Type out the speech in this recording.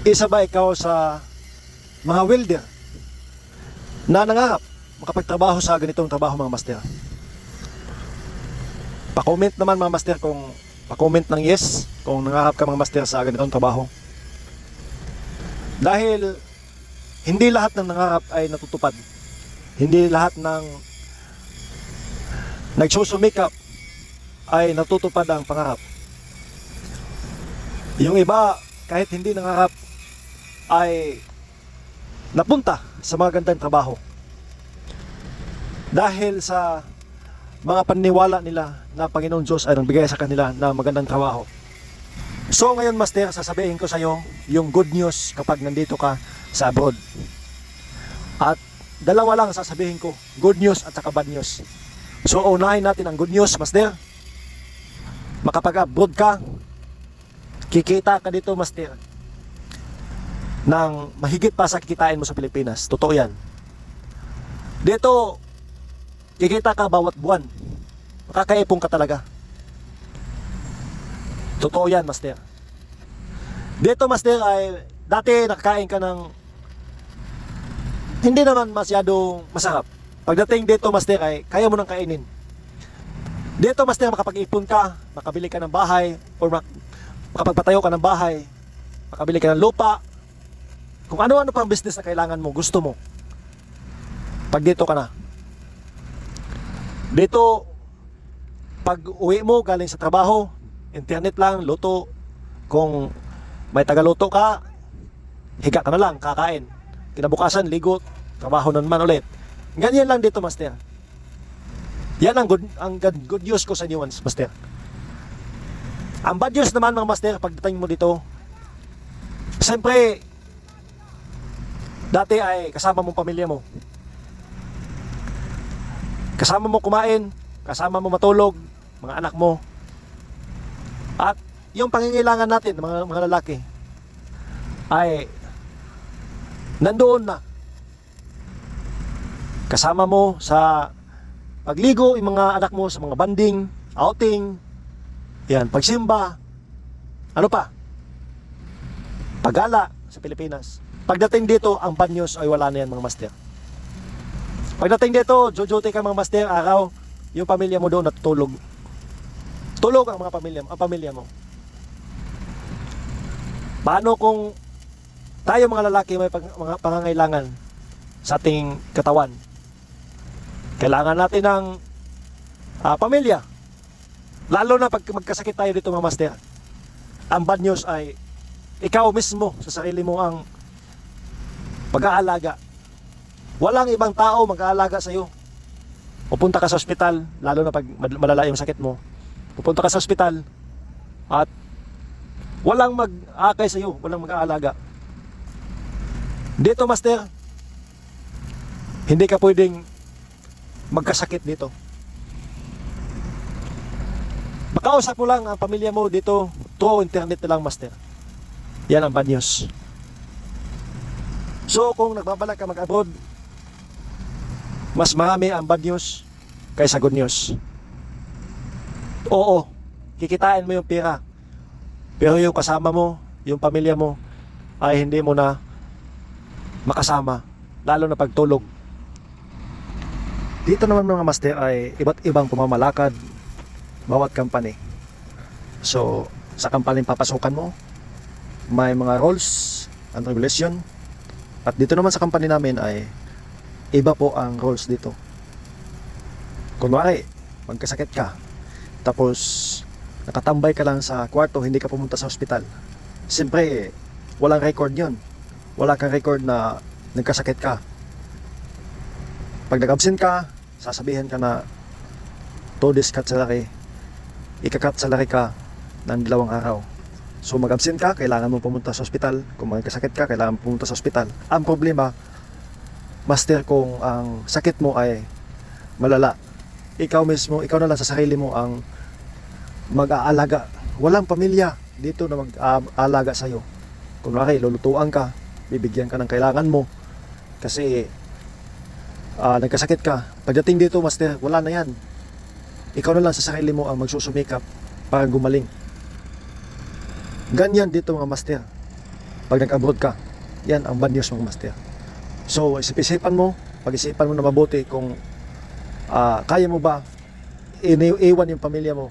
Isa ba ikaw sa mga welder na nangarap makapagtrabaho sa ganitong trabaho, mga master? Pa-comment naman, mga master, kung pa-comment ng yes kung nangarap ka, mga master, sa ganitong trabaho. Dahil hindi lahat ng nangarap ay natutupad. Hindi lahat ng nagsusumikap ay natutupad ang pangarap. Yung iba, kahit hindi nangarap, ay napunta sa mga gandang trabaho dahil sa mga paniniwala nila na Panginoon Diyos ay nagbigay sa kanila na magandang trabaho. So ngayon, master, sasabihin ko sa iyo yung good news kapag nandito ka sa abroad. At dalawa lang sasabihin ko, good news at saka bad news. So unahin natin ang good news, master. Makapag-abroad ka, kikita ka dito, master, ng mahigit pa sa kikitain mo sa Pilipinas. Totoo yan. Dito, kikita ka bawat buwan. Makakaipon ka talaga. Totoo yan, master. Dito, master, ay dati nakakain ka ng hindi naman masyadong masarap. Pagdating dito, master, ay kaya mo nang kainin. Dito, master, makapag-ipon ka, makabili ka ng bahay, or makapagpatayo ka ng bahay, makabili ka ng lupa, kung ano-ano pang business na kailangan mo, gusto mo, pag dito ka na. Dito, pag uwi mo galing sa trabaho, internet lang, luto. Kung may tagaluto ka, higa ka na lang, kakain. Kinabukasan, ligo, trabaho na naman ulit. Ganyan lang dito, master. Yan ang good news ko sa inyo, master. Ang bad news naman, mga master, pagdating mo dito, siyempre, dati ay kasama mong pamilya mo. Kasama mo kumain, kasama mo matulog, mga anak mo. At yung pangangailangan natin, mga lalaki, ay nandoon na. Kasama mo sa pagligo, yung mga anak mo sa mga banding, outing, yan, pagsimba, ano pa? Paggala sa Pilipinas. Pagdating dito, ang bad news ay wala na yan, mga master. Pagdating dito, jojote ka, mga master, araw, yung pamilya mo doon natutulog. Tulog ang pamilya mo. Paano kung tayo, mga lalaki, may mga pangangailangan sa ating katawan? Kailangan natin ng pamilya. Lalo na pag magkasakit tayo dito, mga master. Ang bad news ay ikaw mismo sa sarili mo ang pag-aalaga. Walang ibang tao mag-aalaga sa iyo. Pupunta ka sa ospital, lalo na pag malala yung sakit mo. Pupunta ka sa ospital at walang mag-aakay sa iyo, walang mag-aalaga. Dito, master, hindi ka pwedeng magkasakit dito. Makausap mo lang ang pamilya mo dito through internet na lang, master. Yan ang bad news. So kung nagbabalak ka mag-abroad, mas marami ang bad news kaysa good news. Oo, kikitain mo yung pera, pero yung kasama mo, yung pamilya mo, ay hindi mo na makasama, lalo na pagtulog. Dito naman, mga master, ay iba't ibang pamamalakad bawat company. So sa company papasukan mo, may mga rules and regulation. At dito naman sa company namin ay iba po ang rules dito. Kunwari, magkasakit ka, tapos nakatambay ka lang sa kwarto, hindi ka pumunta sa ospital. Siyempre, walang record yun. Wala kang record na nagkasakit ka. Pag nag-absent ka, sasabihin ka na to this cut salary, ikakat salary ka ng 2 araw. So mag-absent ka, kailangan mo pumunta sa ospital. Kung magkasakit ka, kailangan mo pumunta sa ospital. Ang problema, master, kung ang sakit mo ay malala, ikaw mismo, ikaw na lang sa sarili mo ang mag-aalaga. Walang pamilya dito na mag-aalaga sa'yo. Kung lulutuan ka, bibigyan ka ng kailangan mo. Kasi nagkasakit ka. Pagdating dito, master, wala na yan. Ikaw na lang sa sarili mo ang magsusumikap para gumaling. Ganyan dito, mga master. pag nag-abroad ka. Yan ang bad news mga master. So, isip-isipan mo, pag-isipan mo na mabuti kung kaya mo ba iwan yung pamilya mo